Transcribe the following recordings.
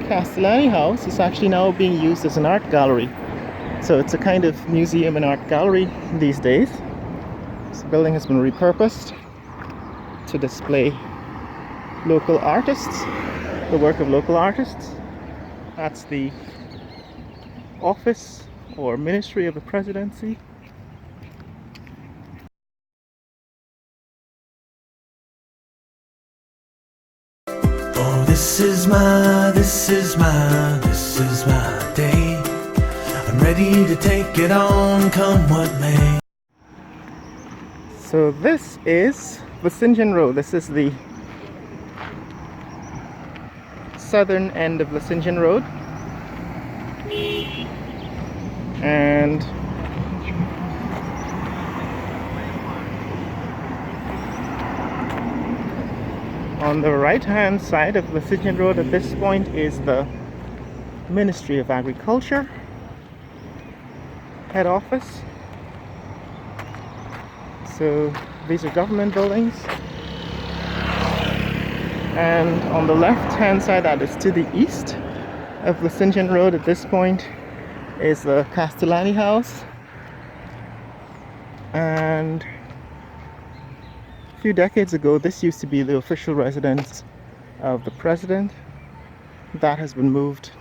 Castellani house is actually now being used as an art gallery. So it's a kind of museum and art gallery these days. This building has been repurposed to display local artists, the work of local artists. That's the office or ministry of the presidency. Oh, this is my day. I'm ready to take it on, come what may. So this is Vlissengen Road. This is the southern end of Vlissengen Road. And on the right hand side of Vlissengen Road at this point is the Ministry of Agriculture head office. So these are government buildings. And on the left hand side, that is to the east of Vlissengen Road at this point, is the Castellani house. And a few decades ago, this used to be the official residence of the president. That has been moved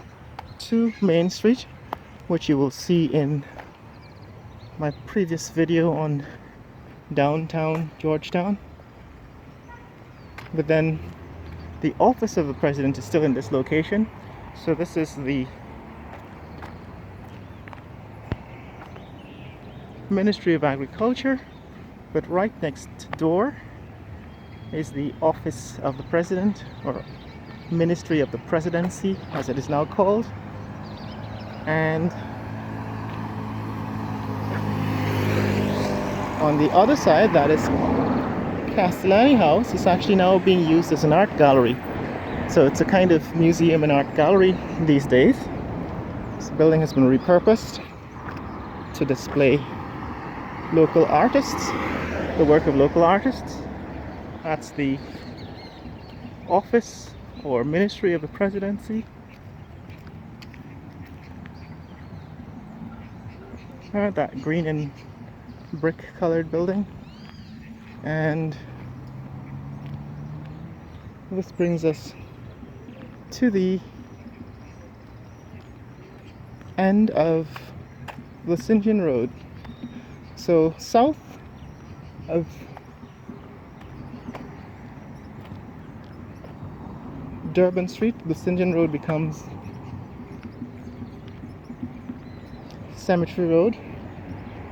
to Main Street, which you will see in my previous video on downtown Georgetown. But then the office of the president is still in this location. So this is the Ministry of Agriculture, but right next door is the office of the president, or Ministry of the Presidency as it is now called. And on the other side, that is Castellani house, is actually now being used as an art gallery. So it's a kind of museum and art gallery these days. This building has been repurposed to display local artists, the work of local artists. That's the office or ministry of the presidency. That green and brick colored building. And this brings us to the end of Vlissengen Road. So south of Durban Street, Vlissengen Road becomes Cemetery Road.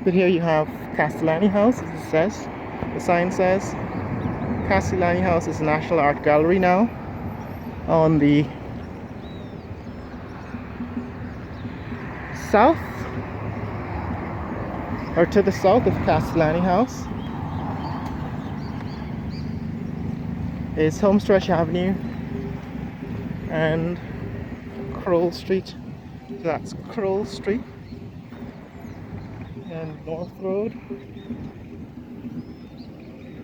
But here you have Castellani House, as it says. The sign says Castellani House is a National Art Gallery now. On the south, or to the south of Castellani House, is Homestretch Avenue and Kroll Street. So that's Kroll Street and North Road.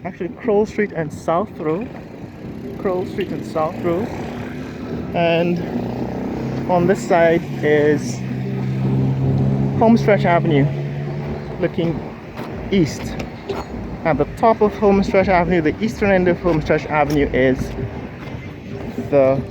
Actually, Kroll Street and South Road. Kroll Street and South Road. And on this side is Homestretch Avenue, looking east. At the top of Homestretch Avenue, the eastern end of Homestretch Avenue, is the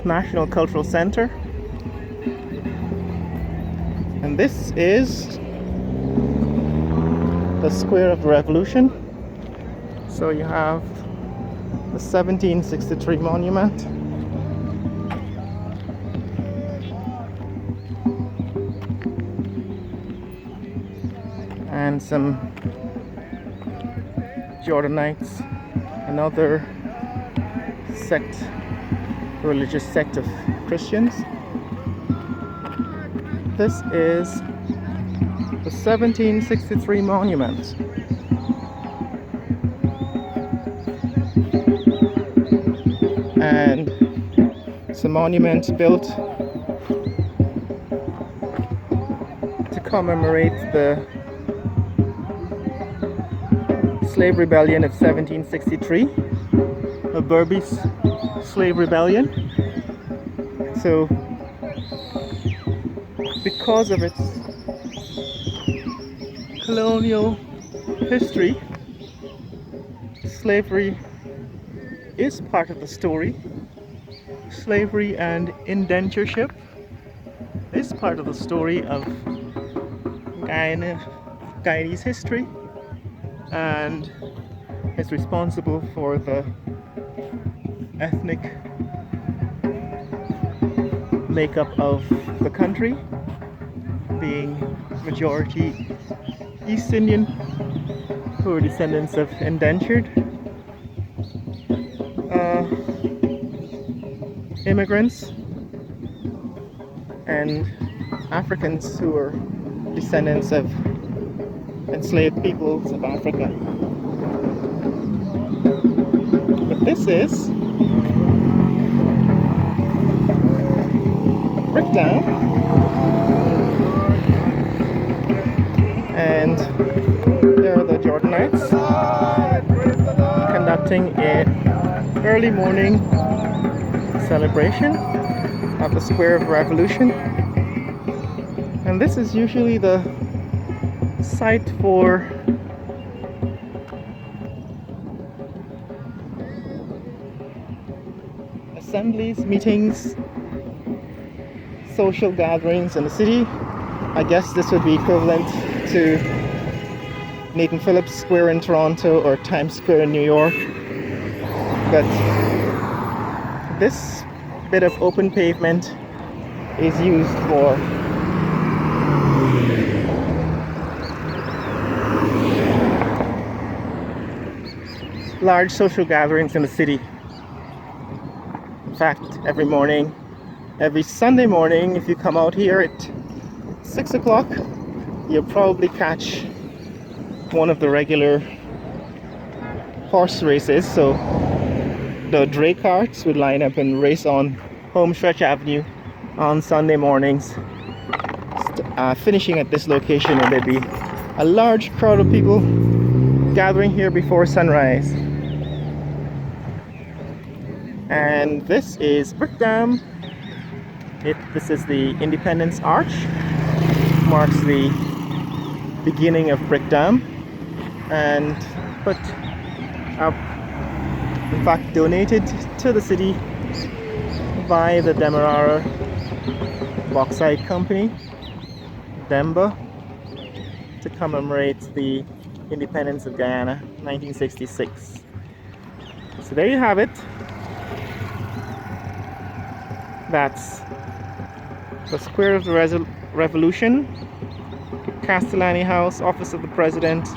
National Cultural Center. And this is the Square of the Revolution. So you have the 1763 monument. And some Jordanites, another religious sect of Christians. This is The 1763 monument. And it's a monument built to commemorate the slave rebellion of 1763, a Berbice slave rebellion. So because of its colonial history, slavery is part of the story. Slavery and indentureship is part of the story of Guyanese history, and is responsible for the ethnic makeup of the country, being majority East Indian, who are descendants of indentured immigrants, and Africans who are descendants of enslaved peoples of Africa. But this is Bricktown, and there are the Jordanites conducting an early morning celebration at the Square of Revolution. And this is usually the site for assemblies, meetings, social gatherings in the city. I guess this would be equivalent to Nathan Phillips Square in Toronto or Times Square in New York. But this bit of open pavement is used for large social gatherings in the city. In fact, every morning, every Sunday morning, if you come out here at 6 o'clock, you'll probably catch one of the regular horse races. So the dray carts would line up and race on Homestretch Avenue on Sunday mornings, finishing at this location, and there'd be a large crowd of people gathering here before sunrise. And this is Bricktown. This is the Independence Arch, marks the beginning of Bricktown, and put up, in fact, donated to the city by the Demerara Bauxite Company, DEMBA, to commemorate the independence of Guyana, 1966. So there you have it. That's the Square of the Revolution, Castellani House, Office of the President,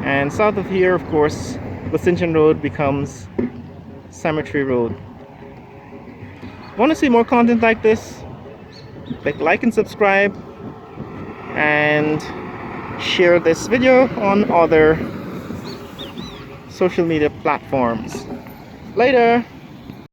and south of here, of course, Vlissengen Road becomes Cemetery Road. Want to see more content like this? Click like and subscribe, and share this video on other social media platforms. Later!